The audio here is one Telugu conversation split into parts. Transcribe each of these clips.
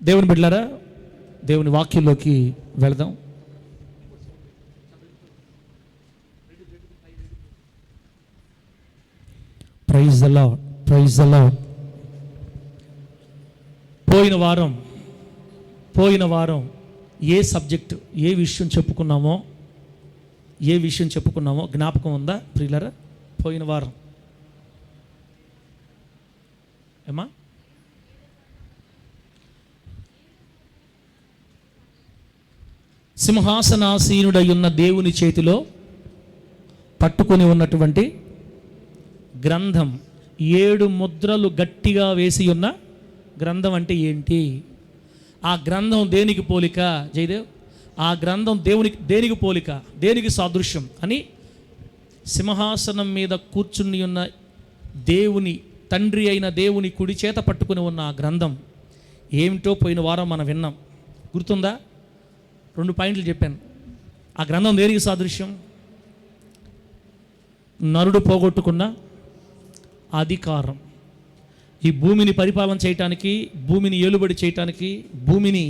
దేవుని బిడ్డలారా, దేవుని వాక్యంలోకి వెళదాం. Praise the Lord, praise the Lord. పోయిన వారం ఏ సబ్జెక్టు, ఏ విషయం చెప్పుకున్నామో జ్ఞాపకం ఉందా ప్రియులారా? పోయిన వారం ఏమా సింహాసనాసీనుడై ఉన్న దేవుని చేతిలో పట్టుకొని ఉన్నటువంటి గ్రంథం, 7 ముద్రలు గట్టిగా వేసి ఉన్న గ్రంథం అంటే ఏంటి? ఆ గ్రంథం దేనికి పోలిక? జయదేవ్, ఆ గ్రంథం దేనికి పోలిక, దేనికి సాదృశ్యం అని సింహాసనం మీద కూర్చుని ఉన్న దేవుని తండ్రి అయిన దేవుని కుడి చేత పట్టుకుని ఉన్న ఆ గ్రంథం ఏమిటో పోయిన వారం మనం విన్నాం. గుర్తుందా? 2 పాయింట్లు చెప్పాను. ఆ గ్రంథం దేనికి సాదృశ్యం? నరుడు పోగొట్టుకున్న అధికారం, ఈ భూమిని పరిపాలన చేయటానికి, భూమిని ఏలుబడి చేయటానికి, భూమిని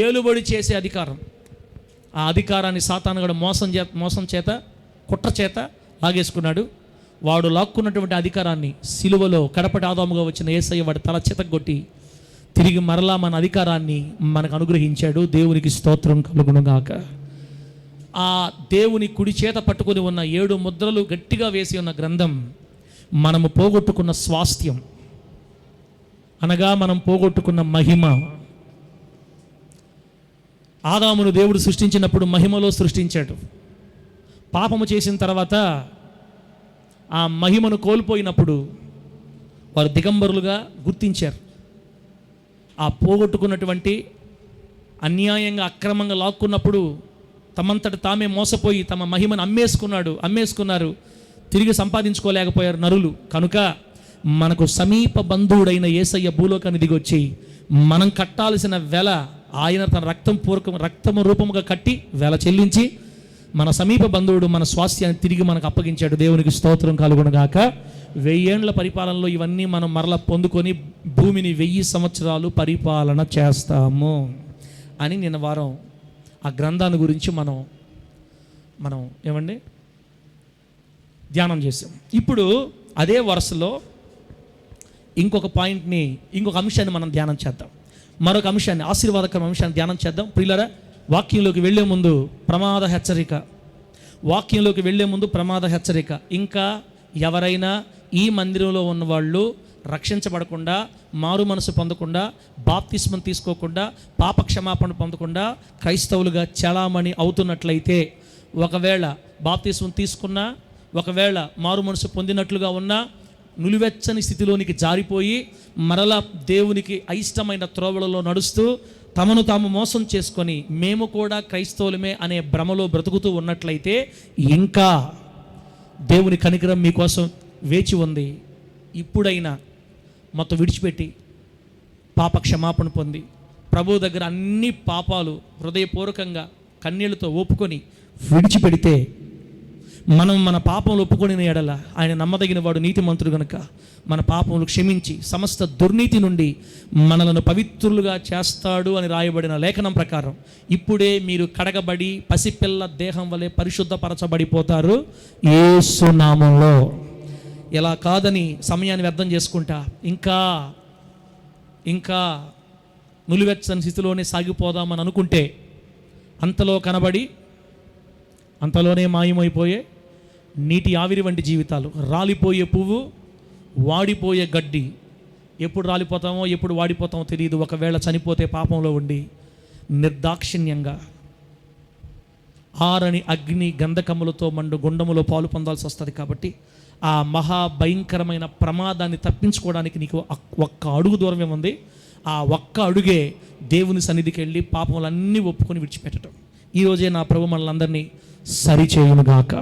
ఏలుబడి చేసే అధికారం. ఆ అధికారాన్ని సాతానుగాడు మోసం చేత, కుట్ర చేత లాగేసుకున్నాడు. వాడు లాక్కున్నటువంటి అధికారాన్ని సిలువలో కడపటి ఆదాముగా వచ్చిన యేసయ్య వాడి తల చితగొట్టి తిరిగి మరలా మన అధికారాన్ని మనకు అనుగ్రహించాడు. దేవునికి స్తోత్రం కలుగునుగాక. ఆ దేవుని కుడి చేత పట్టుకొని ఉన్న 7 ముద్రలు గట్టిగా వేసి ఉన్న గ్రంథం మనము పోగొట్టుకున్న స్వాస్థ్యం, అనగా మనం పోగొట్టుకున్న మహిమ. ఆదామును దేవుడు సృష్టించినప్పుడు మహిమలో సృష్టించాడు. పాపము చేసిన తర్వాత ఆ మహిమను కోల్పోయినప్పుడు వారు దిగంబరులుగా గుర్తించారు. ఆ పోగొట్టుకున్నటువంటి, అన్యాయంగా అక్రమంగా లాక్కున్నప్పుడు తమంతట తామే మోసపోయి తమ మహిమను అమ్మేసుకున్నారు. తిరిగి సంపాదించుకోలేకపోయారు నరులు. కనుక మనకు సమీప బంధువుడైన యేసయ్య భూలోకాన్ని దిగొచ్చి మనం కట్టాల్సిన వెల ఆయన తన రక్తము రూపముగా కట్టి వెల చెల్లించి మన సమీప బంధువుడు మన స్వాస్థ్యాన్ని తిరిగి మనకు అప్పగించాడు. దేవునికి స్తోత్రం కలుగునుగాక. 1000 ఏండ్ల పరిపాలనలో ఇవన్నీ మనం మరలా పొందుకొని భూమిని 1000 సంవత్సరాలు పరిపాలన చేస్తాము అని నిన్న వారం ఆ గ్రంథాన్ని గురించి మనం ఏమండి ధ్యానం చేసాం. ఇప్పుడు అదే వరుసలో ఇంకొక అంశాన్ని మనం ధ్యానం చేద్దాం. మరొక అంశాన్ని, ఆశీర్వాదకరమైన అంశాన్ని ధ్యానం చేద్దాం. ప్రియులారా, వాక్యంలోకి వెళ్లే ముందు ప్రమాద హెచ్చరిక. ఇంకా ఎవరైనా ఈ మందిరంలో ఉన్నవాళ్ళు రక్షించబడకుండా, మారు మనసు పొందకుండా, బాప్తిస్మం తీసుకోకుండా, పాప క్షమాపణ పొందకుండా క్రైస్తవులుగా చలామణి అవుతున్నట్లయితే, ఒకవేళ బాప్తిస్మం తీసుకున్నా, ఒకవేళ మారు మనసు పొందినట్లుగా ఉన్నా, నులివెచ్చని స్థితిలోనికి జారిపోయి మరలా దేవునికి అయిష్టమైన త్రోవలలో నడుస్తూ తమను తాము మోసం చేసుకొని మేము కూడా క్రైస్తవులమే అనే భ్రమలో బ్రతుకుతూ ఉన్నట్లయితే, ఇంకా దేవుని కనికరం మీకోసం వేచి ఉంది. ఇప్పుడైనా మొత్తం విడిచిపెట్టి పాప క్షమాపణ పొంది ప్రభువు దగ్గర అన్ని పాపాలు హృదయపూర్వకంగా కన్నీళ్లతో ఒప్పుకొని విడిచిపెడితే, మనం మన పాపములు ఒప్పుకొనిన ఎడల ఆయన నమ్మదగిన వాడు, నీతిమంతుడు గనుక మన పాపములు క్షమించి సమస్త దుర్నీతి నుండి మనలను పవిత్రులుగా చేస్తాడు అని రాయబడిన లేఖనం ప్రకారం ఇప్పుడే మీరు కడగబడి పసిపిల్ల దేహం వలె పరిశుద్ధపరచబడిపోతారు యేసు నామములో. ఇలా కాదని సమయాన్ని వ్యర్థం చేసుకుంటా ఇంకా నులివెచ్చని స్థితిలోనే సాగిపోదామని అనుకుంటే అంతలో కనబడి అంతలోనే మాయమైపోయే నీటి ఆవిరి వంటి జీవితాలు, రాలిపోయే పువ్వు, వాడిపోయే గడ్డి. ఎప్పుడు రాలిపోతామో ఎప్పుడు వాడిపోతామో తెలియదు. ఒకవేళ చనిపోతే పాపంలో ఉండి నిర్దాక్షిణ్యంగా ఆరని అగ్ని గంధకములతో మండు గుండములో పాలు పొందాల్సి వస్తుంది. కాబట్టి ఆ మహాభయంకరమైన ప్రమాదాన్ని తప్పించుకోవడానికి నీకు ఒక్క అడుగు దూరమే ఉంది. ఆ ఒక్క అడుగే దేవుని సన్నిధికి వెళ్ళి పాపములన్నీ ఒప్పుకొని విడిచిపెట్టడం. ఈరోజే నా ప్రభు మనలందరినీ సరిచేయునుగాక.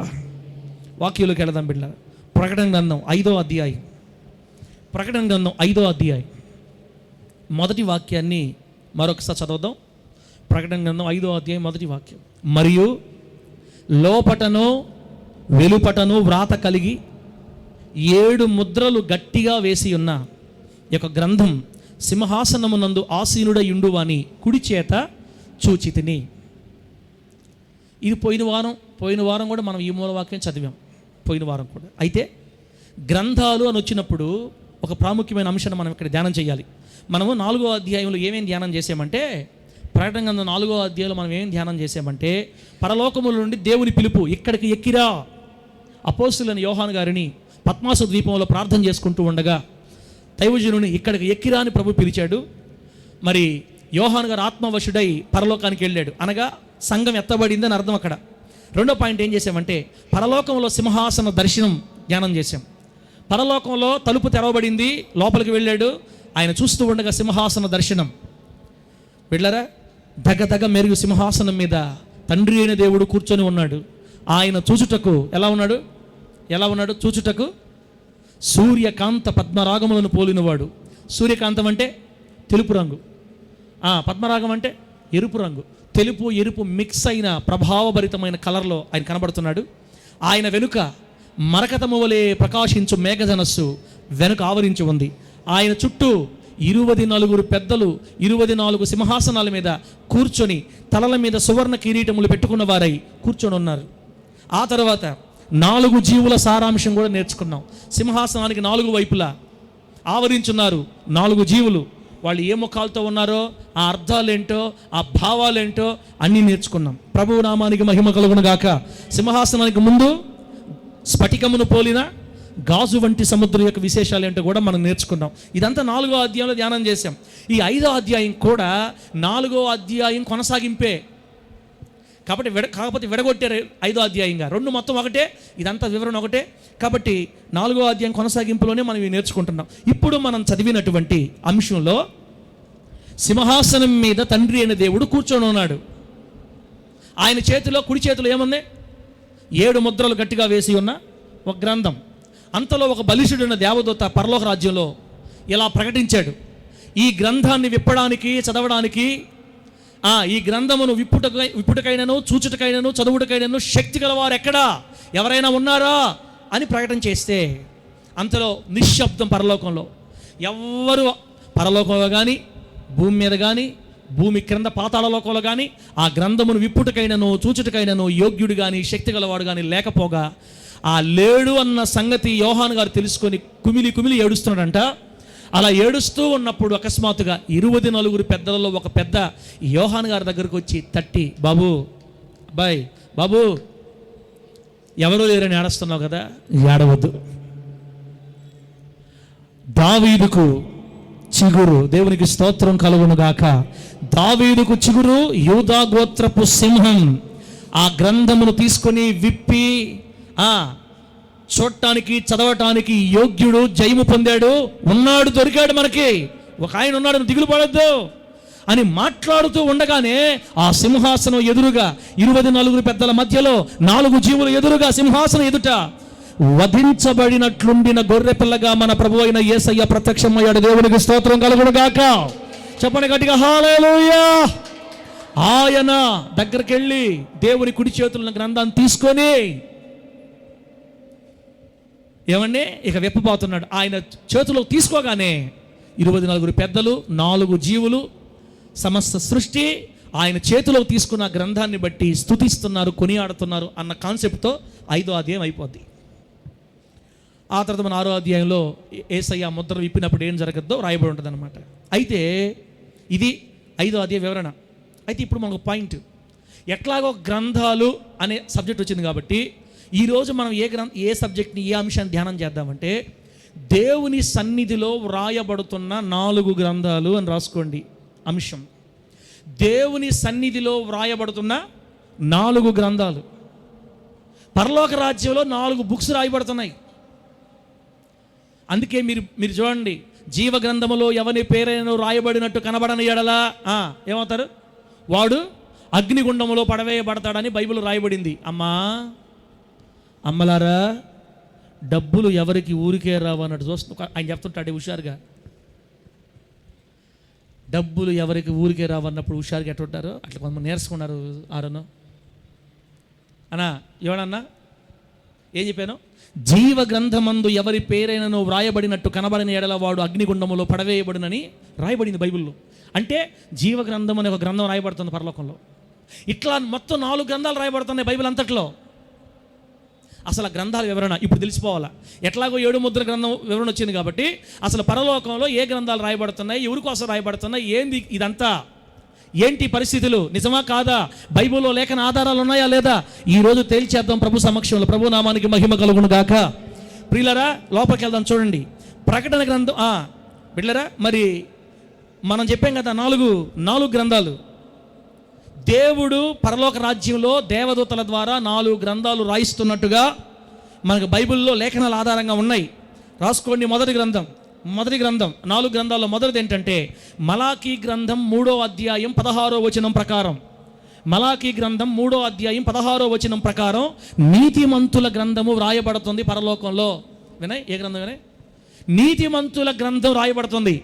వాక్యంలోకి వెళదాం బిడ్డ. ప్రకటన గ్రంథం 5వ అధ్యాయం మొదటి వాక్యాన్ని మరొకసారి చదువుదాం. ప్రకటన గ్రంథం 5వ అధ్యాయం మొదటి వాక్యం. మరియు లోపటను వెలుపటను వ్రాత కలిగి 7 ముద్రలు గట్టిగా వేసి ఉన్న ఈ యొక్క గ్రంథం సింహాసనమునందు ఆసీనుడై యుండువాని కుడి చేత చూచితిని. ఇది పోయిన వారం కూడా మనం ఈ మూలవాక్యం చదివాం, పోయిన వారం కూడా. అయితే గ్రంథాలు అని వచ్చినప్పుడు ఒక ప్రాముఖ్యమైన అంశాన్ని మనం ఇక్కడ ధ్యానం చేయాలి. మనము 4వ అధ్యాయంలో ఏమేమి ధ్యానం చేసామంటే, ప్రకటన గ్రంథం 4వ అధ్యాయంలో మనం ఏం ధ్యానం చేసామంటే, పరలోకముల నుండి దేవుని పిలుపు, ఇక్కడికి ఎక్కిరా. అపోస్తులైన యోహాను గారిని పద్మాసు ద్వీపంలో ప్రార్థన చేసుకుంటూ ఉండగా దైవజనుని ఇక్కడికి ఎక్కిరా అని ప్రభు పిలిచాడు. మరి యోహాను గారు ఆత్మవశుడై పరలోకానికి వెళ్ళాడు, అనగా సంఘం ఎత్తబడిందని అర్థం. అక్కడ రెండో పాయింట్ ఏం చేసామంటే, పరలోకంలో సింహాసన దర్శనం ధ్యానం చేశాం. పరలోకంలో తలుపు తెరవబడింది, లోపలికి వెళ్ళాడు, ఆయన చూస్తూ ఉండగా సింహాసన దర్శనం. వెళ్ళారా? దగ్గ మెరుగు సింహాసనం మీద తండ్రి అయిన దేవుడు కూర్చొని ఉన్నాడు. ఆయన చూచుటకు ఎలా ఉన్నాడు? చూచుటకు సూర్యకాంత పద్మరాగములను పోలినవాడు. సూర్యకాంతం అంటే తెలుపు రంగు, పద్మరాగం అంటే ఎరుపు రంగు. తెలుపు ఎరుపు మిక్స్ అయిన ప్రభావభరితమైన కలర్లో ఆయన కనబడుతున్నాడు. ఆయన వెనుక మరకతము వలె ప్రకాశించు మేఘధనస్సు వెనుక ఆవరించి ఉంది. ఆయన చుట్టూ 24 పెద్దలు 24 సింహాసనాల మీద కూర్చొని తలల మీద సువర్ణ కిరీటములు పెట్టుకున్న వారై కూర్చొని ఉన్నారు. ఆ తర్వాత 4 జీవుల సారాంశం కూడా నేర్చుకున్నాం. సింహాసనానికి 4 వైపులా ఆవరించున్నారు 4 జీవులు. వాళ్ళు ఏ ముఖాలతో ఉన్నారో, ఆ అర్థాలేంటో, ఆ భావాలేంటో అన్నీ నేర్చుకున్నాం. ప్రభువు నామానికి మహిమ కలుగును గాక. సింహాసనానికి ముందు స్ఫటికమును పోలిన గాజు వంటి సముద్రం యొక్క విశేషాలు ఏంటో కూడా మనం నేర్చుకున్నాం. ఇదంతా 4వ అధ్యాయంలో ధ్యానం చేశాం. ఈ 5వ అధ్యాయం కూడా 4వ అధ్యాయం కొనసాగింపే కాకపోతే విడగొట్టారు 5వ అధ్యాయంగా. 2 మొత్తం ఒకటే, ఇదంతా వివరణ ఒకటే. కాబట్టి 4వ అధ్యాయం కొనసాగింపులోనే మనం ఇవి నేర్చుకుంటున్నాం. ఇప్పుడు మనం చదివినటువంటి అంశంలో సింహాసనం మీద తండ్రి అయిన దేవుడు కూర్చొని ఉన్నాడు. ఆయన చేతిలో, కుడి చేతిలో ఏముంది? 7 ముద్రలు గట్టిగా వేసి ఉన్న ఒక గ్రంథం. అంతలో ఒక బలిష్ఠుడైన దేవదూత పరలోక రాజ్యంలో ఇలా ప్రకటించాడు, ఈ గ్రంథాన్ని విప్పడానికి, చదవడానికి, ఈ గ్రంథమును విప్పుటకైనను, చూచుటకైనను, చదువుటకైనను శక్తి గలవారు ఎక్కడా, ఎవరైనా ఉన్నారా అని ప్రకటన చేస్తే అంతలో నిశ్శబ్దం. పరలోకంలో ఎవ్వరు, పరలోకంలో కానీ, భూమి మీద కానీ, భూమి క్రింద పాతాళ లోకంలో కానీ ఆ గ్రంథమును విప్పుటకైనను, చూచుటకైనను యోగ్యుడు కానీ, శక్తి గలవాడు కానీ లేకపోగా, ఆ లేడు అన్న సంగతి యోహాను గారు తెలుసుకొని కుమిలి ఏడుస్తున్నాడంట. అలా ఏడుస్తూ ఉన్నప్పుడు అకస్మాత్తుగా 24 పెద్దలలో ఒక పెద్ద యోహాను గారి దగ్గరకు వచ్చి తట్టి, బాబు ఎవరూ లేరని ఏడుస్తున్నావు కదా, ఏడవద్దు. దావీదుకు చిగురు, దేవునికి స్తోత్రం కలుగును గాక. దావీదుకు చిగురు, యూదా గోత్రపు సింహం ఆ గ్రంథమును తీసుకొని విప్పి చూడటానికి, చదవటానికి యోగ్యుడు, జయము పొందాడు, ఉన్నాడు, దొరికాడు, మనకి ఒక ఆయన ఉన్నాడు, దిగులు పడొద్దు అని మాట్లాడుతూ ఉండగానే ఆ సింహాసనం ఎదురుగా 24 పెద్దల మధ్యలో 4 జీవుల ఎదురుగా సింహాసనం ఎదుట వధించబడినట్లుండిన గొర్రె పిల్లగా మన ప్రభు అయిన యేసయ్య ప్రత్యక్షమయ్యాడు. దేవునికి స్తోత్రం కలుగును గాక. చెప్పండి గట్టిగా హల్లెలూయా. ఆయన దగ్గరికి వెళ్ళి దేవుని కుడి చేతులను గ్రంథాన్ని తీసుకొని ఏమండి ఇక విప్పబోతున్నాడు. ఆయన చేతిలో తీసుకోగానే 24 పెద్దలు, 4 జీవులు, సమస్త సృష్టి ఆయన చేతిలో తీసుకున్న గ్రంథాన్ని బట్టి స్తుతిస్తున్నారు, కొనియాడుతున్నారు అన్న కాన్సెప్ట్తో 5వ అధ్యాయం అయిపోద్ది. ఆ తర్వాత మన 6వ అధ్యాయంలో యేసయ్య ముద్ర విప్పినప్పుడు ఏం జరగద్దో రాయబడి ఉంటుంది అనమాట. అయితే ఇది 5వ అధ్యాయ వివరణ. అయితే ఇప్పుడు మనకు పాయింట్, ఎట్లాగో గ్రంథాలు అనే సబ్జెక్ట్ వచ్చింది కాబట్టి ఈరోజు మనం ఏ సబ్జెక్ట్ని, ఏ అంశాన్ని ధ్యానం చేద్దామంటే, దేవుని సన్నిధిలో వ్రాయబడుతున్న 4 గ్రంథాలు అని రాసుకోండి అంశం. దేవుని సన్నిధిలో వ్రాయబడుతున్న 4 గ్రంథాలు. పరలోక రాజ్యంలో 4 బుక్స్ రాయబడుతున్నాయి. అందుకే మీరు చూడండి, జీవ గ్రంథములో ఎవని పేరైనా రాయబడినట్టు కనబడని ఎడలా ఏమవుతారు? వాడు అగ్నిగుండములో పడవేయబడతాడని బైబిల్ రాయబడింది. అమ్మలారా, డబ్బులు ఎవరికి ఊరికే రావు అన్నట్టు చూస్తూ ఆయన చెప్తుంటాడు హుషారుగా. డబ్బులు ఎవరికి ఊరికే రావు అన్నప్పుడు హుషారుగా ఎట్టుంటారు, అట్లా కొంతమంది నేర్చుకున్నారు. ఆరను అన్నా, ఎవడన్నా ఏం చెప్పాను? జీవ గ్రంథమందు ఎవరి పేరైనను వ్రాయబడినట్టు కనబడిన ఎడల వాడు అగ్నిగుండములో పడవేయబడునని రాయబడింది బైబిల్లో. అంటే జీవ గ్రంథం అనే ఒక గ్రంథం రాయబడుతుంది పరలోకంలో. ఇట్లా మొత్తం 4 గ్రంథాలు రాయబడుతున్నాయి బైబిల్ అంతట్లో. అసలు ఆ గ్రంథాల వివరణ ఇప్పుడు తెలిసిపోవాలా. ఎట్లాగో 7 ముద్ర గ్రంథం వివరణ వచ్చింది కాబట్టి అసలు పరలోకంలో ఏ గ్రంథాలు రాయబడుతున్నాయి, ఎవరి కోసం రాయబడుతున్నాయి, ఏంది ఇదంతా, ఏంటి పరిస్థితులు, నిజమా కాదా, బైబిల్లో లేఖన ఆధారాలు ఉన్నాయా లేదా, ఈరోజు తేల్చేద్దాం ప్రభు సమక్షంలో. ప్రభు నామానికి మహిమ కలుగును గాక. ప్రియులరా, లోపలికి వెళ్దాం. చూడండి, ప్రకటన గ్రంథం. బిడ్డలరా, మరి మనం చెప్పాం కదా 4 గ్రంథాలు. దేవుడు పరలోక రాజ్యంలో దేవదూతల ద్వారా 4 గ్రంథాలు రాయిస్తున్నట్టుగా మనకు బైబిల్లో లేఖనాల ఆధారంగా ఉన్నాయి. రాసుకోండి. మొదటి గ్రంథం 4 గ్రంథాల్లో మొదటిది ఏంటంటే మలాకీ గ్రంథం 3వ అధ్యాయం 16వ వచనం ప్రకారం. మలాకీ గ్రంథం 3వ అధ్యాయం 16వ వచనం ప్రకారం నీతిమంతుల గ్రంథము రాయబడుతుంది పరలోకంలో. వినయ్, ఏ గ్రంథం వినయ్? నీతిమంతుల గ్రంథం రాయబడుతుంది.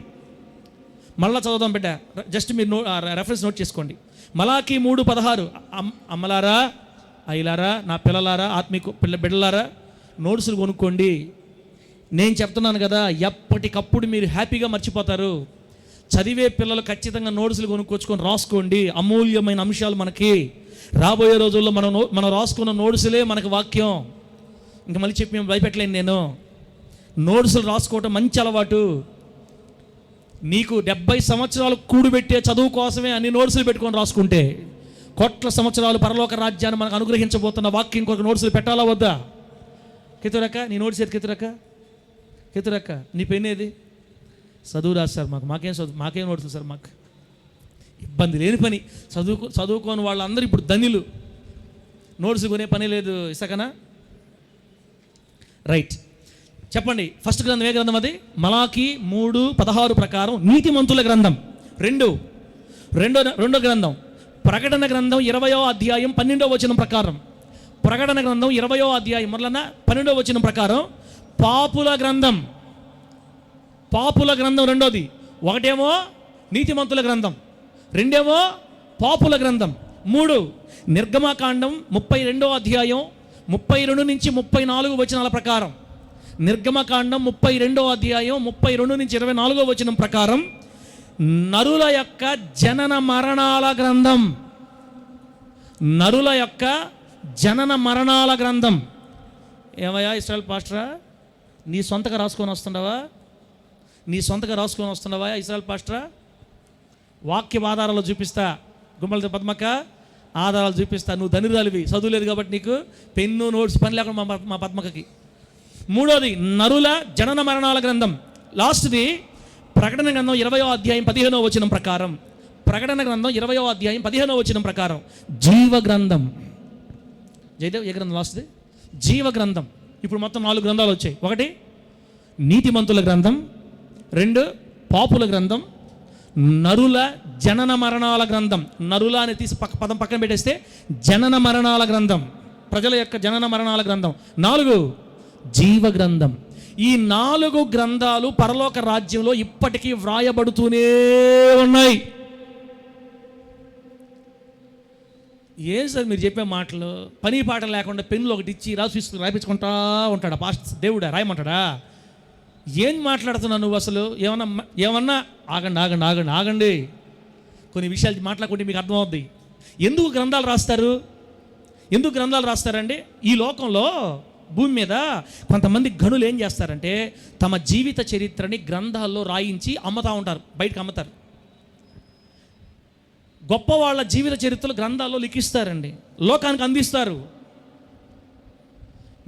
మళ్ళా చదువుదాం బిడ్డ, జస్ట్ మీరు రెఫరెన్స్ నోట్ చేసుకోండి. మలాకీ 3:16. అమ్మలారా, అయ్యలారా, నా పిల్లలారా, ఆత్మీయ బిడ్డలారా, నోట్సులు కొనుక్కోండి. నేను చెప్తున్నాను కదా, ఎప్పటికప్పుడు మీరు హ్యాపీగా మర్చిపోతారు. చదివే పిల్లలు ఖచ్చితంగా నోట్సులు కొనుక్కొచ్చుకొని రాసుకోండి. అమూల్యమైన అంశాలు మనకి రాబోయే రోజుల్లో మనం రాసుకున్న నోట్సులే మనకు వాక్యం. ఇంకా మళ్ళీ చెప్పి మేము భయపెట్టలేను. నేను నోట్సులు రాసుకోవటం మంచి అలవాటు. నీకు 70 సంవత్సరాలు కూడుబెట్టే చదువు కోసమే అన్ని నోట్సులు పెట్టుకొని రాసుకుంటే, కోట్ల సంవత్సరాలు పరలోక రాజ్యాన్ని మనకు అనుగ్రహించబోతున్న వాక్యం కొరకు నోట్సులు పెట్టాలా వద్దా? కెతురక్క, నీ నోట్స్ ఏది? కెతురక్క, నీ పెన్ ఏది? చదువు రాదు సార్ మాకేం నోట్సులు సార్, మాకు ఇబ్బంది లేని పని. చదువుకోని వాళ్ళందరూ ఇప్పుడు ధనిలు, నోట్స్ కొనే పని లేదు. ఇసకనా? రైట్, చెప్పండి. ఫస్ట్ గ్రంథం ఏ గ్రంథం అది? మలాకీ 3:16 ప్రకారం నీతిమంతుల గ్రంథం. రెండో గ్రంథం ప్రకటన గ్రంథం 20వ అధ్యాయం 12వ వచనం ప్రకారం. ప్రకటన గ్రంథం 20వ అధ్యాయం 12వ వచనం ప్రకారం పాపుల గ్రంథం రెండోది. ఒకటేమో నీతిమంతుల గ్రంథం, రెండేమో పాపుల గ్రంథం. 3 నిర్గమకాండం 32వ అధ్యాయం 32 నుంచి 34 వచనాల ప్రకారం. నిర్గమకాండం 32వ అధ్యాయం 32 నుంచి 24వ వచనం ప్రకారం నరుల యొక్క జనన మరణాల గ్రంథం. నరుల యొక్క జనన మరణాల గ్రంథం. ఏమయ్యా ఇస్రాయల్ పాస్టరా, నీ సొంతగా రాసుకొని వస్తుండవా ఇస్రాయల్ పాస్టరా? వాక్య ఆధారాలు చూపిస్తా. గుమ్మల పద్మక్క ఆధారాలు చూపిస్తా. నువ్వు ధనిరాలివి, చదువులేదు కాబట్టి నీకు పెన్ను నోట్స్ పని లేకుండా మా పద్మకకి. 3వది నరుల జనన మరణాల గ్రంథం. లాస్ట్ది ప్రకటన గ్రంథం 20వ అధ్యాయం 15వ వచనం ప్రకారం. ప్రకటన గ్రంథం 20వ అధ్యాయం 15వ వచనం ప్రకారం జీవ గ్రంథం. జయదేవ్, ఏ గ్రంథం లాస్ట్ది? జీవ గ్రంథం. ఇప్పుడు మొత్తం 4 గ్రంథాలు వచ్చాయి. 1 నీతిమంతుల గ్రంథం, 2 పాపుల గ్రంథం, నరుల జనన మరణాల గ్రంథం. నరుల అని తీసి పదం పక్కన పెట్టేస్తే జనన మరణాల గ్రంథం, ప్రజల యొక్క జనన మరణాల గ్రంథం. 4 జీవ గ్రంథం. ఈ 4 గ్రంథాలు పరలోక రాజ్యంలో ఇప్పటికీ వ్రాయబడుతూనే ఉన్నాయి. ఏం సార్ మీరు చెప్పే మాటలు? పని పాట లేకుండా పెన్నులు ఒకటి ఇచ్చి రాయించుకుంటా ఉంటాడా పాస్టర్? దేవుడా రాయమంటాడా? ఏం మాట్లాడుతున్నావు నువ్వు అసలు? ఏమన్నా ఆగండి. కొన్ని విషయాలు మాట్లాడుకుంటే మీకు అర్థమవుద్ది. ఎందుకు గ్రంథాలు రాస్తారండి? ఈ లోకంలో భూమి మీద కొంతమంది గనులు ఏం చేస్తారంటే తమ జీవిత చరిత్రని గ్రంథాల్లో రాయించి అమ్ముతూ ఉంటారు, బయటకు అమ్ముతారు. గొప్ప వాళ్ళ జీవిత చరిత్రలు గ్రంథాల్లో లిఖిస్తారండి, లోకానికి అందిస్తారు.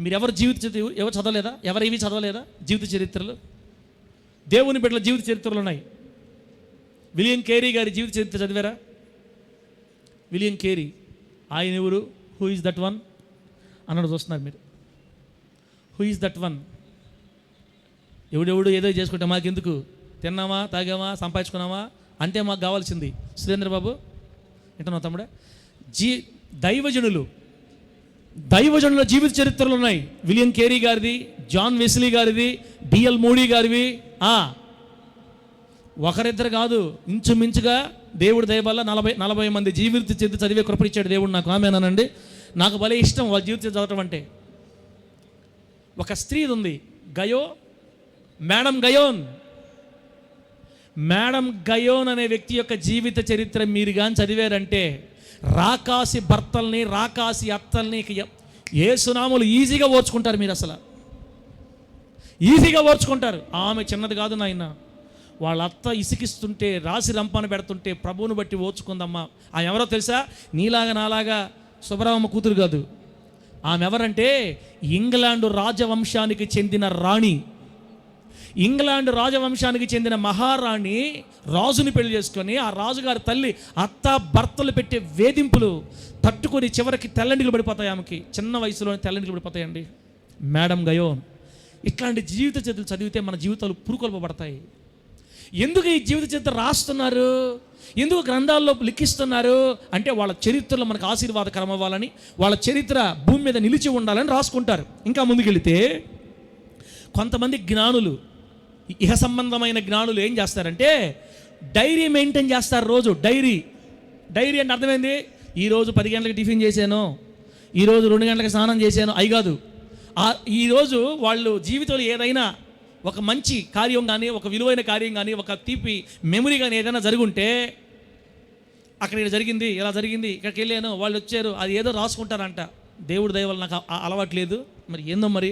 మీరు ఎవరు చదవలేదా? ఎవరివి చదవలేదా జీవిత చరిత్రలు? దేవుని బిడ్డల జీవిత చరిత్రలు ఉన్నాయి. విలియం కేరీ గారి జీవిత చరిత్ర చదివారా? విలియం కేరీ ఆయన ఎవరు? హూ ఈజ్ దట్ వన్ అన్నాడు. చూస్తున్నారు మీరు? Who is that one? ఎవడెవడు ఏదో చేసుకుంటే మాకెందుకు? తిన్నామా, తాగామా, సంపాదించుకున్నామా, అంతే మాకు కావాల్సింది. సురేంద్ర బాబు వింటున్నావు తమ్ముడే? దైవజనుల జీవిత చరిత్రలు ఉన్నాయి. విలియం కేరీ గారిది, జాన్ వెస్లీ గారిది, డిఎల్ మోడీ గారివి. ఒకరిద్దరు కాదు, ఇంచుమించుగా దేవుడి దయ వల్ల 40 మంది జీవిత చరిత్ర చదివే కృపనిచ్చాడు దేవుడు నాకు. ఆమేనండి. నాకు భలే ఇష్టం వాళ్ళ జీవిత చదవటం అంటే. ఒక స్త్రీ ఉంది, మేడం గయోన్ అనే వ్యక్తి యొక్క జీవిత చరిత్ర మీరు కానీ చదివారంటే రాకాసి భర్తల్ని, రాకాసి అత్తల్ని యేసునామములు ఈజీగా ఓర్చుకుంటారు. మీరు అసలు ఈజీగా ఓర్చుకుంటారు. ఆమె చిన్నది కాదు నాయన. వాళ్ళ అత్త ఇసికిస్తుంటే, రాసి రంపాన పెడుతుంటే ప్రభువుని బట్టి ఓర్చుకుందమ్మా. ఆమె ఎవరో తెలుసా? నీలాగా నాలాగా సుబ్బరామమ్మ కూతురు కాదు. ఆమె ఎవరంటే ఇంగ్లాండు రాజవంశానికి చెందిన రాణి. ఇంగ్లాండ్ రాజవంశానికి చెందిన మహారాణి రాజుని పెళ్లి చేసుకొని, ఆ రాజుగారి తల్లి అత్త భర్తలు పెట్టే వేధింపులు తట్టుకొని చివరికి తెల్లండికి పడిపోతాయి. ఆమెకి చిన్న వయసులోనే తెల్లండికి పడిపోతాయండి. మేడం గయోన్. ఇట్లాంటి జీవిత చరిత్రలు చదివితే మన జీవితాలు పురుకొల్పబడతాయి. ఎందుకు ఈ జీవిత చరిత్ర రాస్తున్నారు, ఎందుకు గ్రంథాల్లో లిఖిస్తున్నారు అంటే వాళ్ళ చరిత్రలో మనకు ఆశీర్వాదకరం అవ్వాలని, వాళ్ళ చరిత్ర భూమి మీద నిలిచి ఉండాలని రాసుకుంటారు. ఇంకా ముందుకెళితే కొంతమంది జ్ఞానులు, ఇహ సంబంధమైన జ్ఞానులు ఏం చేస్తారంటే డైరీ మెయింటైన్ చేస్తారు. రోజు డైరీ అంటే అర్థమైంది, ఈరోజు 10 గంటలకు టిఫిన్ చేశాను, ఈరోజు 2 గంటలకు స్నానం చేశాను అయి కాదు. ఈరోజు వాళ్ళు జీవితంలో ఏదైనా ఒక మంచి కార్యం కానీ, ఒక విలువైన కార్యం కానీ, ఒక తీపి మెమరీ కానీ ఏదైనా జరుగుంటే అక్కడ ఇక్కడ జరిగింది, ఇలా జరిగింది, ఇక్కడికి వెళ్ళాను, వాళ్ళు వచ్చారు, అది ఏదో రాసుకుంటారంట. దేవుడి దయ వల్ల నాకు అలవాటు లేదు, మరి ఏందో మరి.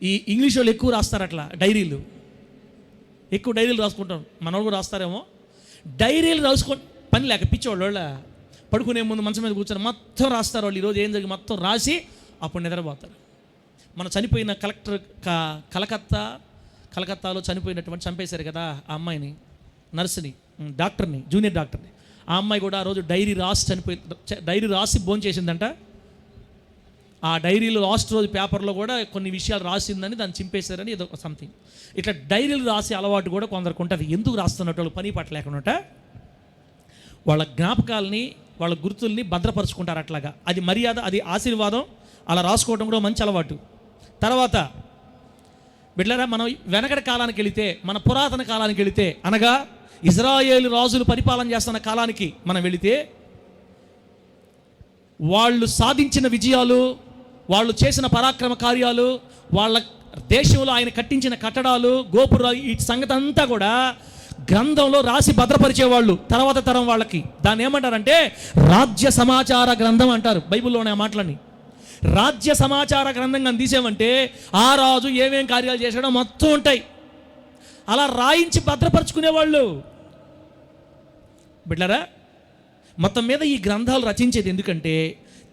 ఈ ఇంగ్లీష్ వాళ్ళు ఎక్కువ రాస్తారు అట్లా డైరీలు, ఎక్కువ డైరీలు రాసుకుంటాం. మనోళ్ళు కూడా రాస్తారేమో. డైరీలు రాసుకొని పని లేక పిచ్చోళ్ళు వాళ్ళ పడుకునే ముందు మంచం మీద కూర్చొని మొత్తం రాస్తారు వాళ్ళు. ఈరోజు ఏం జరిగి మొత్తం రాసి అప్పుడు నిద్రపోతారు. మన చనిపోయిన కలకత్తాలో చంపేశారు కదా ఆ అమ్మాయిని, నర్సుని, డాక్టర్ని, జూనియర్ డాక్టర్ని. ఆ అమ్మాయి కూడా ఆ రోజు డైరీ రాసి భోజనం చేసిందంట. ఆ డైరీలో లాస్ట్ రోజు పేపర్లో కూడా కొన్ని విషయాలు రాసిందని దాన్ని చింపేశారని ఏదో సంథింగ్. ఇట్లా డైరీలు రాసే అలవాటు కూడా కొందరికి ఉంటుంది. ఎందుకు రాస్తున్నట్టు వాళ్ళు పని పట్టలేకుండా వాళ్ళ జ్ఞాపకాలని, వాళ్ళ గుర్తుల్ని భద్రపరుచుకుంటారు. అట్లాగా అది మర్యాద, అది ఆశీర్వాదం. అలా రాసుకోవడం కూడా మంచి అలవాటు. తర్వాత బిడ్డలారా, మనం వెనకటి కాలానికి వెళితే, మన పురాతన కాలానికి వెళితే, అనగా ఇజ్రాయేలు రాజులు పరిపాలన చేస్తున్న కాలానికి మనం వెళితే, వాళ్ళు సాధించిన విజయాలు, వాళ్ళు చేసిన పరాక్రమ కార్యాలు, వాళ్ళ దేశంలో ఆయన కట్టించిన కట్టడాలు, గోపురాలు, ఈ సంగతి అంతా కూడా గ్రంథంలో రాసి భద్రపరిచేవాళ్ళు తర్వాత తరం వాళ్ళకి. దాన్ని ఏమంటారంటే రాజ్య సమాచార గ్రంథం అంటారు. బైబిల్లోనే ఆ మాటలని రాజ్య సమాచార గ్రంథంగా తీసామంటే ఆ రాజు ఏమేం కార్యాలు చేశాడో మొత్తం ఉంటాయి. అలా రాయించి భద్రపరుచుకునేవాళ్ళు. బిడ్డలారా, మొత్తం మీద ఈ గ్రంథాలు రచించేది ఎందుకంటే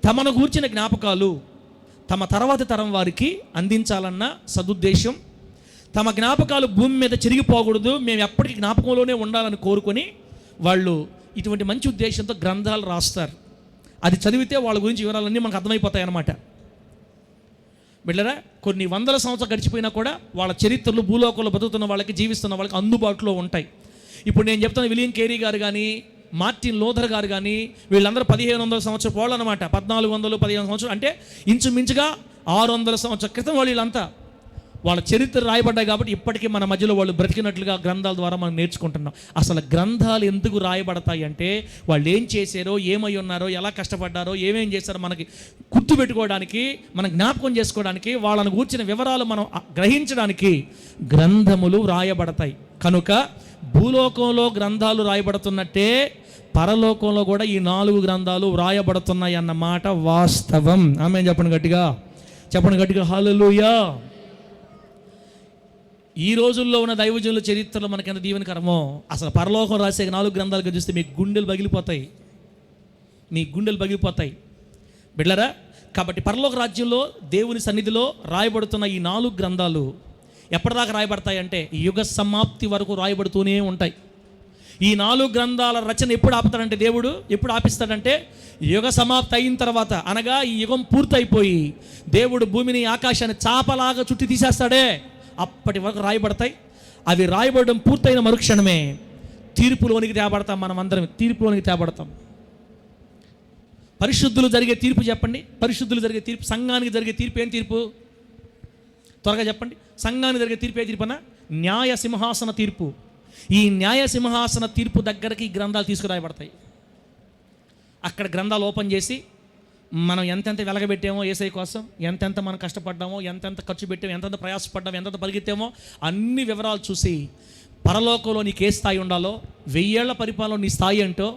తమను గూర్చిన జ్ఞాపకాలు తమ తర్వాతి తరం వారికి అందించాలన్న సదుద్దేశం. తమ జ్ఞాపకాలు భూమి మీద చెరిగిపోకూడదు, మేము ఎప్పటికీ జ్ఞాపకంలోనే ఉండాలని కోరుకొని వాళ్ళు ఇటువంటి మంచి ఉద్దేశంతో గ్రంథాలు రాస్తారు. అది చదివితే వాళ్ళ గురించి వివరాలన్నీ మనకు అర్థమైపోతాయి అన్నమాట. బిడ్డరా, కొన్ని వందల సంవత్సరాలు గడిచిపోయినా కూడా వాళ్ళ చరిత్రలు భూలోకంలో బతుకుతున్న వాళ్ళకి, జీవిస్తున్న వాళ్ళకి అందుబాటులో ఉంటాయి. ఇప్పుడు నేను చెప్తాను, విలియం కేరీ గారు కానీ, మార్టిన్ లూథర్ గారు కానీ, వీళ్ళందరూ 1500 సంవత్సరం పోళ్ళు అనమాట. 1400, 1500 సంవత్సరం అంటే ఇంచుమించుగా 600 సంవత్సరాల క్రితం వీళ్ళంతా వాళ్ళ చరిత్ర రాయబడ్డాయి. కాబట్టి ఇప్పటికీ మన మధ్యలో వాళ్ళు బ్రతికినట్లుగా గ్రంథాల ద్వారా మనం నేర్చుకుంటున్నాం. అసలు గ్రంథాలు ఎందుకు రాయబడతాయి అంటే వాళ్ళు ఏం చేశారో, ఏమై ఉన్నారో, ఎలా కష్టపడ్డారో, ఏమేం చేశారో మనకి గుర్తుపెట్టుకోవడానికి, మనం జ్ఞాపకం చేసుకోవడానికి, వాళ్ళని గూర్చిన వివరాలు మనం గ్రహించడానికి గ్రంథములు రాయబడతాయి. కనుక భూలోకంలో గ్రంథాలు రాయబడుతున్నట్టే పరలోకంలో కూడా ఈ 4 గ్రంథాలు వ్రాయబడుతున్నాయి అన్న మాట వాస్తవం. ఆమేన్ చెప్పండి గట్టిగా హల్లెలూయా. ఈ రోజుల్లో ఉన్న దైవజనుల చరిత్రలో మనకి ఎంత దీవెనకరమో, అసలు పరలోకం రాసే 4 గ్రంథాలుగా చూస్తే మీ గుండెలు పగిలిపోతాయి. బిడ్డలారా, కాబట్టి పరలోక రాజ్యంలో దేవుని సన్నిధిలో రాయబడుతున్న ఈ 4 గ్రంథాలు ఎప్పటిదాకా రాయబడతాయి అంటే యుగ సమాప్తి వరకు రాయబడుతూనే ఉంటాయి. ఈ 4 గ్రంథాల రచన ఎప్పుడు ఆపుతాడంటే దేవుడు, ఎప్పుడు ఆపిస్తాడంటే యుగ సమాప్తి అయిన తర్వాత, అనగా ఈ యుగం పూర్తయిపోయి దేవుడు భూమిని, ఆకాశాన్ని చాపలాగా చుట్టి తీసేస్తాడే, అప్పటి వరకు రాయబడతాయి. అవి రాయబడడం పూర్తయిన మరుక్షణమే తీర్పులోనికి తేబడతాం. మనం అందరం తీర్పులోనికి తేబడతాం. పరిశుద్ధులు జరిగే తీర్పు చెప్పండి. పరిశుద్ధులు జరిగే తీర్పు, సంఘానికి జరిగే తీర్పు ఏం తీర్పు? త్వరగా చెప్పండి. సంఘానికి జరిగే తీర్పు ఏ తీర్పునా? న్యాయ సింహాసన తీర్పు. ఈ న్యాయ సింహాసన తీర్పు దగ్గరికి ఈ గ్రంథాలు తీసుకురాయబడతాయి. అక్కడ గ్రంథాలు ఓపెన్ చేసి మనం ఎంతెంత వెలగబెట్టామో యేసయ్య కోసం, ఎంతెంత మనం కష్టపడ్డామో, ఎంతెంత ఖర్చు పెట్టామో, ఎంతెంత ప్రయాసపడ్డామో, ఎంతెంత పరిగెత్తామో అన్ని వివరాలు చూసి పరలోకంలో నీకు ఏ స్థాయి ఉండాలో, 1000 ఏళ్ల పరిపాలన నీ స్థాయి ఏంటో,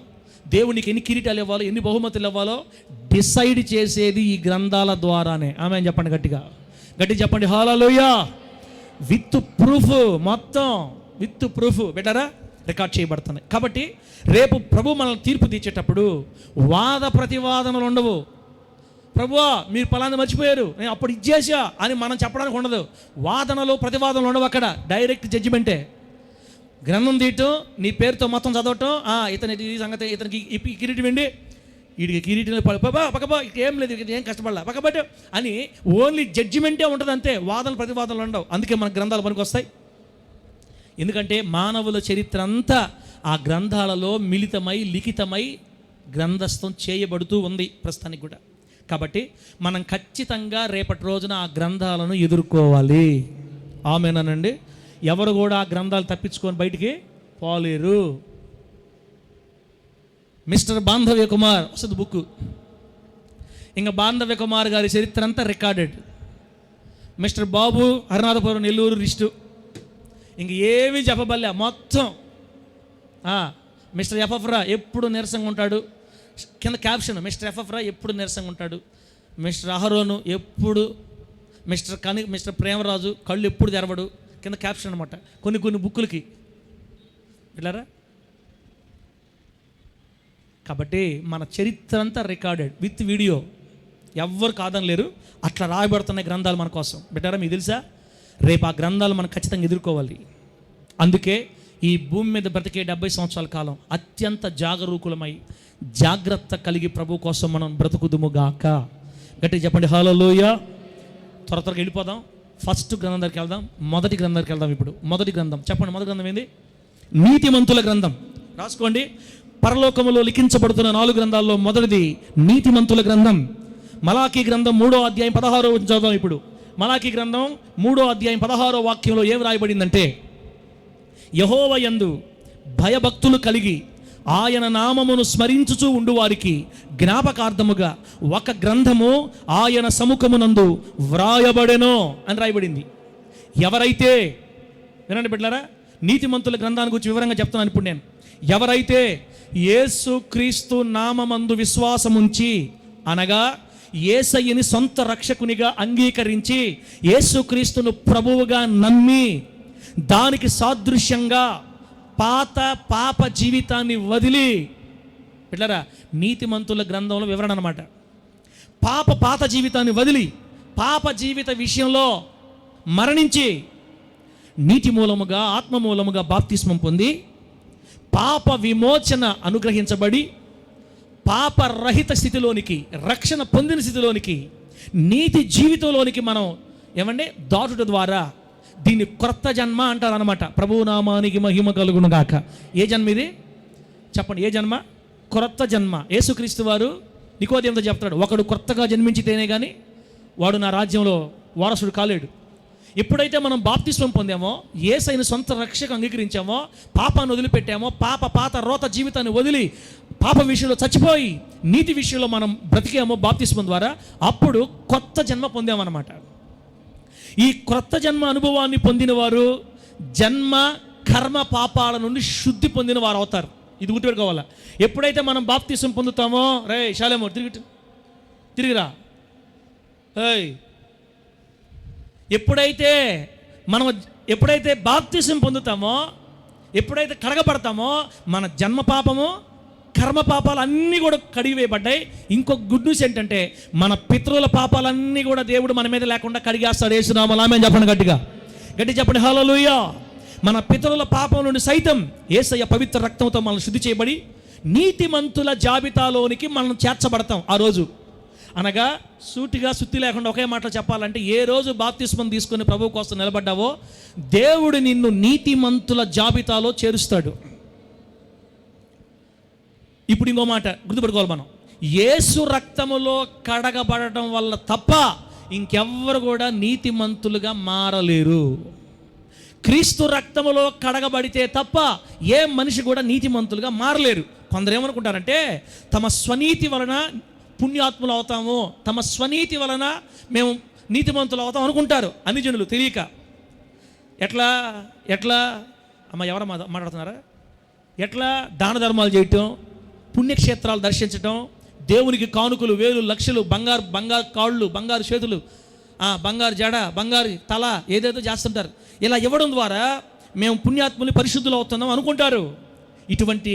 దేవునికి ఎన్ని కిరీటాలు ఇవ్వాలో, ఎన్ని బహుమతులు ఇవ్వాలో డిసైడ్ చేసేది ఈ గ్రంథాల ద్వారానే. ఆమె చెప్పండి, గట్టి చెప్పండి హల్లెలూయా. విత్ ప్రూఫ్, మొత్తం విత్ ప్రూఫ్ బెటరా రికార్డ్ చేయబడుతున్నాయి. కాబట్టి రేపు ప్రభు మనల్ని తీర్పు తీర్చేటప్పుడు వాద ప్రతివాదనలు ఉండవు. ప్రభువా మీరు పలానా మర్చిపోయారు, నేను అప్పుడు ఇచ్చేసా అని మనం చెప్పడానికి ఉండదు. వాదనలు ప్రతివాదనలు ఉండవు. అక్కడ డైరెక్ట్ జడ్జిమెంటే. గ్రంథం తీయటం, నీ పేరుతో మొత్తం చదవటం, ఇతని ఈ సంగతి, ఇతనికి ఈ కిరీటం వెండి, వీడికి కిరీటం పక్కపో, ఏం లేదు, ఏం కష్టపడలా పక్కబట్టు అని ఓన్లీ జడ్జిమెంటే ఉంటుంది అంతే. వాదనలు ప్రతివాదనలు ఉండవు. అందుకే మన గ్రంథాలు పనికి వస్తాయి. ఎందుకంటే మానవుల చరిత్ర అంతా ఆ గ్రంథాలలో మిళితమై లిఖితమై గ్రంథస్థం చేయబడుతూ ఉంది ప్రస్తుతానికి కూడా. కాబట్టి మనం ఖచ్చితంగా రేపటి రోజున ఆ గ్రంథాలను ఎదుర్కోవాలి. ఆమేనండి. ఎవరు కూడా ఆ గ్రంథాలు తప్పించుకొని బయటికి పోలేరు. మిస్టర్ బాంధవ్య కుమార్ వస్తుంది బుక్. ఇంకా బాంధవ్య కుమార్ గారి చరిత్ర అంతా రికార్డెడ్. మిస్టర్ బాబు హరినాథపురం నెల్లూరు లిస్టు ఇంక ఏమీ చెప్పబల్లే మొత్తం. మిస్టర్ ఎఫ్ఎఫ్రా ఎప్పుడు నీరసంగా ఉంటాడు, కింద క్యాప్షన్ మిస్టర్ ఎఫ్ఎఫ్రా ఎప్పుడు నీరసంగా ఉంటాడు, మిస్టర్ అహరోను ఎప్పుడు, మిస్టర్ ప్రేమరాజు కళ్ళు ఎప్పుడు తెరవడు, కింద క్యాప్షన్ అనమాట కొన్ని బుక్కులకి వెళ్ళారా. కాబట్టి మన చరిత్ర అంతా రికార్డెడ్ విత్ వీడియో, ఎవ్వరు కాదనలేరు. అట్లా రాయబడుతున్నాయి గ్రంథాలు మన కోసం. బెటరా మీకు తెలుసా, రేపు ఆ గ్రంథాలు మనం ఖచ్చితంగా ఎదుర్కోవాలి. అందుకే ఈ భూమి మీద బ్రతికే 70 సంవత్సరాల కాలం అత్యంత జాగరూకులమై జాగ్రత్త కలిగి ప్రభు కోసం మనం బ్రతుకుదుముగాక. గట్టిగా చెప్పండి హల్లెలూయా. త్వరగా వెళ్ళిపోదాం. ఫస్ట్ గ్రంథం దగ్గరికి వెళ్దాం. మొదటి గ్రంథం దగ్గరికి వెళ్దాం. ఇప్పుడు మొదటి గ్రంథం చెప్పండి. మొదటి గ్రంథం ఏంది? నీతిమంతుల గ్రంథం. రాసుకోండి. పరలోకములో లిఖించబడుతున్న 4 గ్రంథాల్లో మొదటిది నీతిమంతుల గ్రంథం. మలాకీ గ్రంథం 3వ అధ్యాయం 16వ చదువుదాం. ఇప్పుడు మలాకీ గ్రంథం 3వ అధ్యాయం 16వ వాక్యంలో ఏం రాయబడిందంటే, యెహోవా యందు భయభక్తులు కలిగి ఆయన నామమును స్మరించుచూ ఉండు వారికి జ్ఞాపకార్థముగా ఒక గ్రంథము ఆయన సముఖమునందు వ్రాయబడెను అని రాయబడింది. ఎవరైతే, వినండి బిడ్డలారా, నీతిమంతుల గ్రంథాన్ని గురించి వివరంగా చెప్తున్నాను ఇప్పుడు నేను. ఎవరైతే యేసు క్రీస్తు నామమందు విశ్వాసముంచి, అనగా యేసయ్యని సొంత రక్షకునిగా అంగీకరించి యేసుక్రీస్తును ప్రభువుగా నమ్మి దానికి సాదృశ్యంగా పాప జీవితాన్ని వదిలి, బిడ్డలారా నీతిమంతుల గ్రంథంలో వివరణ అన్నమాట. పాత జీవితాన్ని వదిలి పాప జీవిత విషయంలో మరణించి నీతి మూలముగా ఆత్మ మూలముగా బాప్తిస్మం పొంది పాప విమోచన అనుగ్రహించబడి పాపరహిత స్థితిలోనికి, రక్షణ పొందిన స్థితిలోనికి, నీతి జీవితంలోనికి మనం ఏమంటే దాటుట ద్వారా దీన్ని క్రొత్త జన్మ అంటారు అనమాట. ప్రభువు నామానికి మహిమ కలుగును గాక. ఏ జన్మ ఇది చెప్పండి? ఏ జన్మ? క్రొత్త జన్మ. యేసుక్రీస్తు వారు నికోదేముతో చెప్తాడు, ఒకడు కొత్తగా జన్మించితేనే కానీ వాడు నా రాజ్యంలో వారసుడు కాలేడు. ఎప్పుడైతే మనం బాప్తిస్మం పొందామో, యేసయ్యను సొంత రక్షకు అంగీకరించామో, పాపాన్ని వదిలిపెట్టామో, పాత రోత జీవితాన్ని వదిలి పాప విషయంలో చచ్చిపోయి నీతి విషయంలో మనం బ్రతికామో బాప్తిస్మం ద్వారా, అప్పుడు కొత్త జన్మ పొందామన్నమాట. ఈ క్రొత్త జన్మ అనుభవాన్ని పొందిన వారు జన్మ కర్మ పాపాల నుండి శుద్ధి పొందిన వారు అవుతారు. ఇది గుర్తుపెట్టుకోవాలా. ఎప్పుడైతే మనం బాప్తిస్మం పొందుతామో, రే శాలేమో తిరిగిరా, ఎప్పుడైతే బాప్తిస్మం పొందుతామో, ఎప్పుడైతే కడగబడతామో, మన జన్మ పాపము కర్మ పాపాలు అన్నీ కూడా కడిగివేయబడ్డాయి. ఇంకొక గుడ్ న్యూస్ ఏంటంటే, మన పితరుల పాపాలన్నీ కూడా దేవుడు మన మీద లేకుండా కడిగేస్తాడు. యేసునామములో ఆమేన్ చెప్పండి. గట్టి చెప్పండి హల్లెలూయా. మన పితరుల పాపం నుండి సైతం యేసయ్య పవిత్ర రక్తంతో మనం శుద్ధి చేయబడి నీతిమంతుల జాబితాలోనికి మనం చేర్చబడతాం. ఆ రోజు అనగా సూటిగా సుత్తి లేకుండా ఒకే మాటలో చెప్పాలంటే, ఏ రోజు బాప్తిస్మం తీసుకుని ప్రభు కోసం నిలబడ్డావో దేవుడు నిన్ను నీతిమంతుల జాబితాలో చేరుస్తాడు. ఇప్పుడు ఇంకో మాట గుర్తుపెట్టుకోవాలి మనం, యేసు రక్తములో కడగబడటం వల్ల తప్ప ఇంకెవ్వరు కూడా నీతిమంతులుగా మారలేరు. క్రీస్తు రక్తములో కడగబడితే తప్ప ఏ మనిషి కూడా నీతిమంతులుగా మారలేరు. కొందరు ఏమనుకుంటారంటే, తమ స్వనీతి వలన పుణ్యాత్ములు అవుతాము, తమ స్వనీతి వలన మేము నీతిమంతులు అవుతాం అనుకుంటారు అన్ని జనులు తెలియక. ఎట్లా ఎట్లా అమ్మ ఎవరు మాట్లాడుతున్నారా? ఎట్లా దాన ధర్మాలు చేయటం, పుణ్యక్షేత్రాలు దర్శించటం, దేవునికి కానుకలు వేలు లక్షలు, బంగారు కాళ్ళు, బంగారు చేతులు, బంగారు జడ, బంగారు తల, ఏదేదో చేస్తుంటారు. ఇలా ఇవ్వడం ద్వారా మేము పుణ్యాత్ములు పరిశుద్ధులు అవుతున్నాం అనుకుంటారు. ఇటువంటి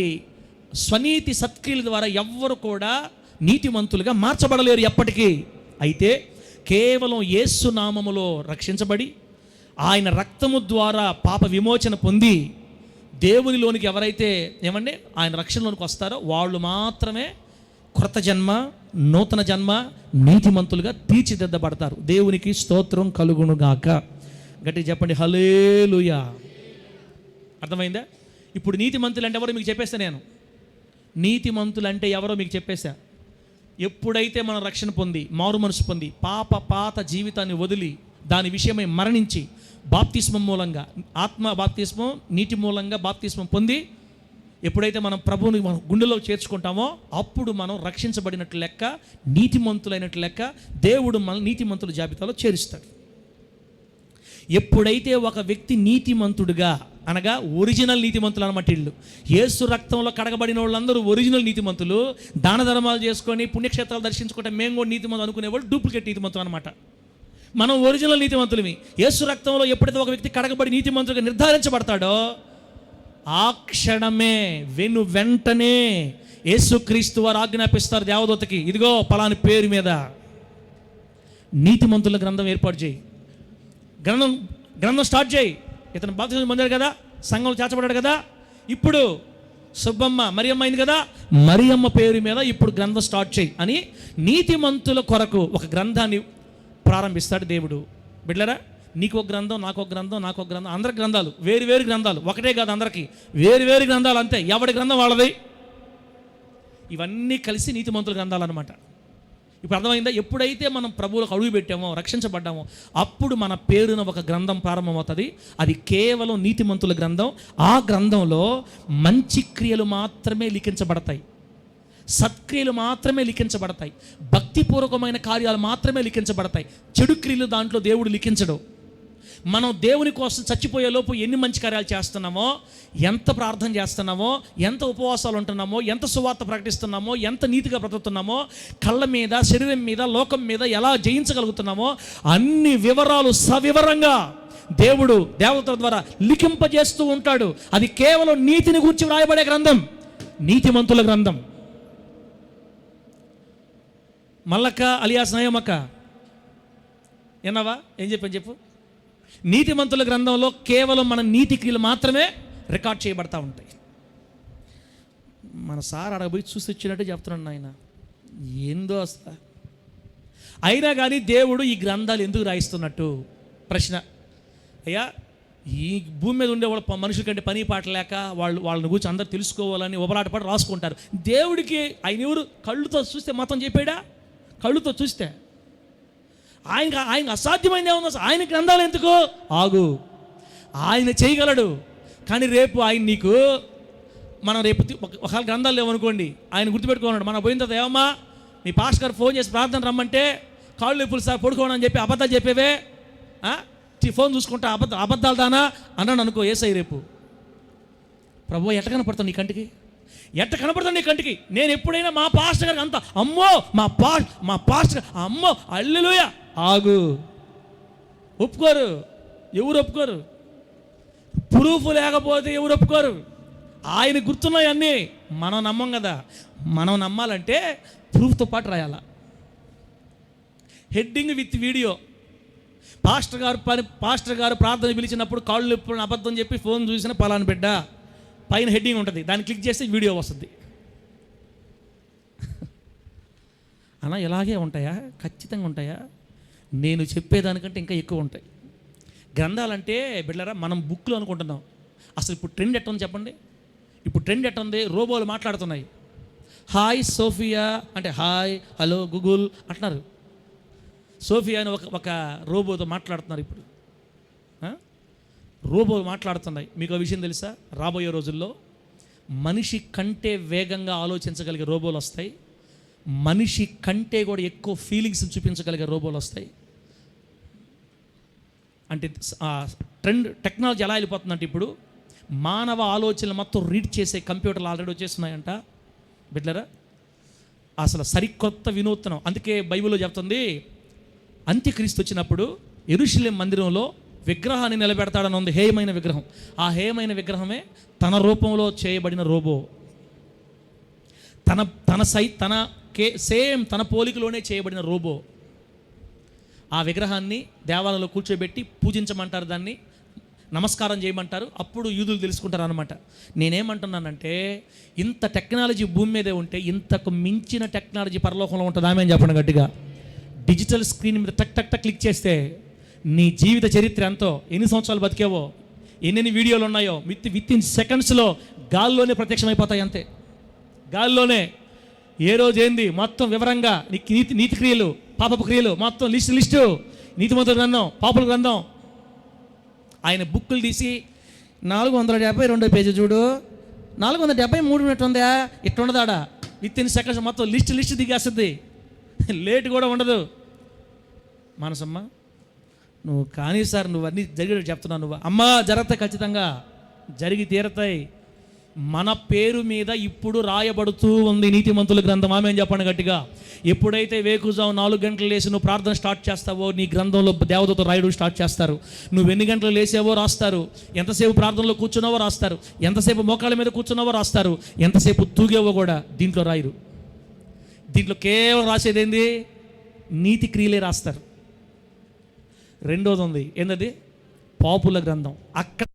స్వనీతి సత్క్రియల ద్వారా ఎవ్వరు కూడా నీతిమంతులుగా మార్చబడలేరు ఎప్పటికీ. అయితే కేవలం యేసు నామములో రక్షించబడి ఆయన రక్తము ద్వారా పాప విమోచన పొంది దేవునిలోనికి ఎవరైతే ఆయన రక్షణలోనికి వస్తారో వాళ్ళు మాత్రమే క్రొత్త జన్మ, నూతన జన్మ, నీతిమంతులుగా తీర్చిదిద్దబడతారు. దేవునికి స్తోత్రం కలుగునుగాక. గట్టిగా చెప్పండి హల్లెలూయా. అర్థమైందా? ఇప్పుడు నీతిమంతులు అంటే ఎవరో మీకు చెప్పేస్తా. నేను నీతిమంతులు అంటే ఎవరో మీకు చెప్పేశా. ఎప్పుడైతే మనం రక్షణ పొంది, మారు మనసు పొంది, పాత జీవితాన్ని వదిలి దాని విషయమై మరణించి బాప్తిస్మం మూలంగా, ఆత్మ బాప్తిస్మం, నీటి మూలంగా బాప్తిస్మం పొంది ఎప్పుడైతే మనం ప్రభువుని మన గుండెలో చేర్చుకుంటామో అప్పుడు మనం రక్షించబడినట్లు లెక్క, నీతిమంతులైనట్లు లెక్క. దేవుడు మన నీతిమంతుల జాబితాలో చేరుస్తాడు. ఎప్పుడైతే ఒక వ్యక్తి నీతిమంతుడుగా, అనగా ఒరిజినల్ నీతిమంతులు అనమాట, వీళ్ళు యేసు రక్తంలో కడగబడిన వాళ్ళందరూ ఒరిజినల్ నీతిమంతులు. దాన ధర్మాలు చేసుకొని పుణ్యక్షేత్రాలు దర్శించుకుంటే మేము కూడా నీతిమంతులు అనుకునేవాళ్ళు డూప్లికేట్ నీతిమంతులు అనమాట. మనం ఒరిజినల్ నీతిమంతులమి. యేసు రక్తంలో ఎప్పుడైతే ఒక వ్యక్తి కడగబడి నీతిమంతులుగా నిర్ధారించబడతాడో ఆ క్షణమే వెంటనే యేసుక్రీస్తు వారు ఆజ్ఞాపిస్తారు దేవదూతకి, ఇదిగో పలాని పేరు మీద నీతిమంతుల గ్రంథం ఏర్పాటు చేయి, గ్రంథం స్టార్ట్ చేయి. ఇతను బాప్తిస్మం పొందాడు కదా, సంఘంలో చేర్చబడ్డాడు కదా, ఇప్పుడు సుబ్బమ్మ మరియమ్మ అయింది కదా, మరియమ్మ పేరు మీద ఇప్పుడు గ్రంథం స్టార్ట్ చేయి అని నీతిమంతుల కొరకు ఒక గ్రంథాన్ని ప్రారంభిస్తాడు దేవుడు. బిడ్డలారా, నీకు ఒక గ్రంథం, నాకు ఒక గ్రంథం, నాకు ఒక గ్రంథం, అందరి గ్రంథాలు వేరు గ్రంథాలు, ఒకటే కాదు అందరికీ వేరు గ్రంథాలు, అంతే. ఎవడి గ్రంథం వాళ్ళది. ఇవన్నీ కలిసి నీతిమంతుల గ్రంథాలు అనమాట. ఇప్పుడు అర్థమైందా? ఎప్పుడైతే మనం ప్రభువులకు అడుగు పెట్టామో, రక్షించబడ్డామో అప్పుడు మన పేరున ఒక గ్రంథం ప్రారంభమవుతుంది. అది కేవలం నీతిమంతుల గ్రంథం. ఆ గ్రంథంలో మంచి క్రియలు మాత్రమే లిఖించబడతాయి, సత్క్రియలు మాత్రమే లిఖించబడతాయి, భక్తిపూర్వకమైన కార్యాలు మాత్రమే లిఖించబడతాయి. చెడు క్రియలు దాంట్లో దేవుడు లిఖించడు. మనం దేవుని కోసం చచ్చిపోయే లోపు ఎన్ని మంచి కార్యాలు చేస్తున్నామో, ఎంత ప్రార్థన చేస్తున్నామో, ఎంత ఉపవాసాలు ఉంటున్నామో, ఎంత సువార్త ప్రకటిస్తున్నామో, ఎంత నీతిగా బ్రతుకుతున్నామో, కళ్ళ మీద, శరీరం మీద, లోకం మీద ఎలా జయించగలుగుతున్నామో అన్ని వివరాలు సవివరంగా దేవుడు దేవతల ద్వారా లిఖింపజేస్తూ ఉంటాడు. అది కేవలం నీతిని గూర్చి వ్రాయబడే గ్రంథం, నీతిమంతుల గ్రంథం. మల్లక్క అలియాస్ నయమక్క, విన్నావా? ఏం చెప్పు. నీతిమంతుల గ్రంథంలో కేవలం మన నీతి క్రియలు మాత్రమే రికార్డ్ చేయబడతా ఉంటాయి. మన సార్ అడగబోయి చూసి వచ్చినట్టు చెప్తున్నాడు ఆయన, ఏందో అసలు. అయినా కానీ దేవుడు ఈ గ్రంథాలు ఎందుకు రాయిస్తున్నట్టు ప్రశ్న. అయ్యా, ఈ భూమి మీద ఉండే వాళ్ళ మనుషుల కంటే పని పాట లేక వాళ్ళని గురించి అందరూ తెలుసుకోవాలని ఉబలాటపడి రాసుకుంటారు. దేవుడికి ఆయన ఎవరు? కళ్ళుతో చూస్తే మతం చెప్పాడా? కళ్ళుతో చూస్తే ఆయన అసాధ్యమైంది ఏమన్నా? ఆయన గ్రంథాలు ఎందుకు? ఆగు, ఆయన చేయగలడు. కానీ రేపు ఆయన నీకు, మనం రేపు ఒకవేళ గ్రంథాలు లేవనుకోండి, ఆయన గుర్తుపెట్టుకోన్నాడు. మనం పోయిన తర్వాత ఏమమ్మా మీ పాస్టర్ గారు ఫోన్ చేసి ప్రార్థన రమ్మంటే కాళ్ళు నొప్పులు సార్ పడుకోండి అని చెప్పి అబద్ధాలు చెప్పేవే, ఫోన్ చూసుకుంటా అబద్ధాలు దానా అన్నాడు అనుకో యేసయ్య రేపు. ప్రభు ఎట్ట కనపడతావు నీ కంటికి? ఎట్ట కనపడతాను నీ కంటికి? నేను ఎప్పుడైనా మా పాస్టర్ గారికి అంత అమ్మో మా పాస్టర్ అమ్మో హల్లెలూయా. ఆగు, ఒప్పుకోరు. ఎవరు ఒప్పుకోరు? ప్రూఫ్ లేకపోతే ఎవరు ఒప్పుకోరు? ఆయన గుర్తున్నాయి అన్నీ, మనం నమ్మం కదా. మనం నమ్మాలంటే ప్రూఫ్తో పాటు రాయాల. Heading with video. పాస్టర్ గారు ప్రార్థన పిలిచినప్పుడు కాళ్ళు ఎప్పుడు అబద్ధం చెప్పి ఫోన్ చూసిన పలానా బిడ్డ పైన హెడ్డింగ్ ఉంటుంది, దాన్ని క్లిక్ చేస్తే వీడియో వస్తుంది. అలా ఇలాగే ఉంటాయా? ఖచ్చితంగా ఉంటాయా? నేను చెప్పేదానికంటే ఇంకా ఎక్కువ ఉంటాయి. గ్రంథాలంటే బిడ్డలారా, మనం బుక్లు అనుకుంటున్నాం. అసలు ఇప్పుడు ట్రెండ్ ఎట్టుంది చెప్పండి? ఇప్పుడు ట్రెండ్ ఎట్టుంది? రోబోలు మాట్లాడుతున్నాయి. హాయ్ సోఫియా అంటే హాయ్ హలో గూగుల్ అంటున్నారు. సోఫియా అని ఒక రోబోతో మాట్లాడుతున్నారు. ఇప్పుడు రోబో మాట్లాడుతున్నాయి. మీకు ఆ విషయం తెలుసా? రాబోయే రోజుల్లో మనిషి కంటే వేగంగా ఆలోచించగలిగే రోబోలు వస్తాయి. మనిషి కంటే కూడా ఎక్కువ ఫీలింగ్స్ చూపించగలిగే రోబోలు వస్తాయి. అంటే టెక్నాలజీ ఎలా వెళ్ళిపోతుందంటే ఇప్పుడు మానవ ఆలోచనలు మొత్తం రీడ్ చేసే కంప్యూటర్లు ఆల్రెడీ వచ్చేస్తున్నాయంట బిడ్డలారా. అసలు సరికొత్త వినూత్నం. అందుకే బైబిల్లో చెప్తుంది, అంత్యక్రీస్తు వచ్చినప్పుడు యెరూషలేము మందిరంలో విగ్రహాన్ని నిలబెడతాడని ఉంది, హేయమైన విగ్రహం. ఆ హేయమైన విగ్రహమే తన రూపంలో చేయబడిన రోబో. సేమ్ తన పోలికలోనే చేయబడిన రోబో. ఆ విగ్రహాన్ని దేవాలయంలో కూర్చోబెట్టి పూజించమంటారు, దాన్ని నమస్కారం చేయమంటారు. అప్పుడు యూదులు తెలుసుకుంటారు అనమాట. నేనేమంటున్నానంటే, ఇంత టెక్నాలజీ భూమి మీదే ఉంటే ఇంతకు మించిన టెక్నాలజీ పరలోకంలో ఉంటుంది. ఆమె చెప్పండి గట్టిగా. డిజిటల్ స్క్రీన్ మీద టక్ టక్ టక్ క్లిక్ చేస్తే నీ జీవిత చరిత్ర ఎంతో, ఎన్ని సంవత్సరాలు బతికేవో, ఎన్ని వీడియోలు ఉన్నాయో విత్ ఇన్ సెకండ్స్లో గాల్లోనే ప్రత్యక్షమైపోతాయి. అంతే, గాల్లోనే ఏ రోజు ఏంది మొత్తం వివరంగా నీతి క్రియలు, పాపపు క్రియలు మొత్తం లిస్టు, నీతిమంతుల గ్రంథం, పాపుల గ్రంథం. ఆయన బుక్కులు తీసి 472 పేజీ చూడు, 473 మినిట్ ఉందా, ఇట్లుండదాడా, విత్ ఇన్ సెకండ్స్ మొత్తం లిస్ట్ దిగేస్తుంది. లేట్ కూడా ఉండదు. మనసమ్మ నువ్వు కానీ సార్ నువ్వు అన్నీ జరిగేటట్టు చెప్తున్నావు. నువ్వు అమ్మా జరుగుతాయి, ఖచ్చితంగా జరిగి తీరతాయి. మన పేరు మీద ఇప్పుడు రాయబడుతూ ఉంది నీతిమంతుల గ్రంథం. ఆమె చెప్పండి గట్టిగా. ఎప్పుడైతే వేకుజాము 4 గంటలు లేచి నువ్వు ప్రార్థన స్టార్ట్ చేస్తావో నీ గ్రంథంలో దేవదూత రాయడం స్టార్ట్ చేస్తారు. నువ్వు ఎన్ని గంటలు లేసావో రాస్తారు, ఎంతసేపు ప్రార్థనలో కూర్చున్నావో రాస్తారు, ఎంతసేపు మోకాళ్ళ మీద కూర్చున్నావో రాస్తారు, ఎంతసేపు తూగేవో కూడా దీంట్లో రాయరు. దీంట్లో కేవలం రాసేది ఏంది, నీతి క్రియలే రాస్తారు. రెండోది ఉంది, ఏంటది, పాపుల గ్రంథం. అక్కడ